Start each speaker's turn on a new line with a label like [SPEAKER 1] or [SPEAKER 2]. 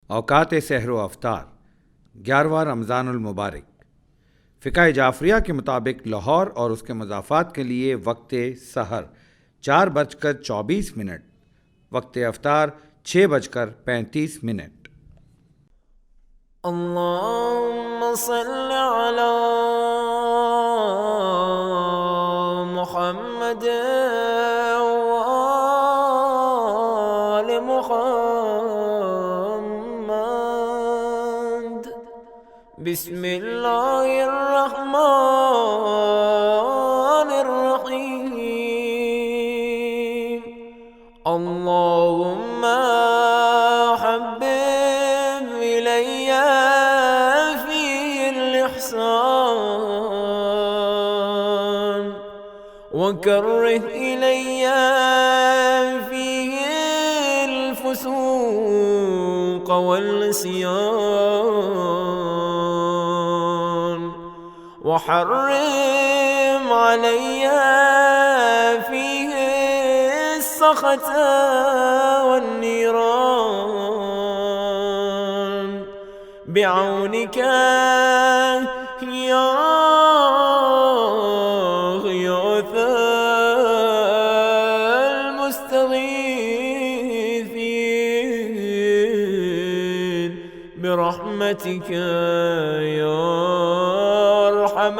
[SPEAKER 1] औकात सहर व अफ्तार 11वां रमज़ानुल मुबारक। फ़िक़्ह जाफ़रिया के मुताबिक लाहौर और उसके मज़ाफ़ात के लिए वक्त सहर 4:24, वक्त अफ्तार 6:35।
[SPEAKER 2] अल्लाहुम्मा सल्लि अला मुहम्मद व आलि मुहम्मद। बिस्मिल्लाहिर रहमानिर रहीम। अल्लाहुम्मा हब्बिब इलैया फ़ीहिल इहसान वकर्रिह इलैया फ़ीहिल फ़ुसूक़ वल इस्यान वहर्रिम अलैया फ़ीहि السخط والنيران بعونك يا غياث المستغيثين برحمتك يا أرحم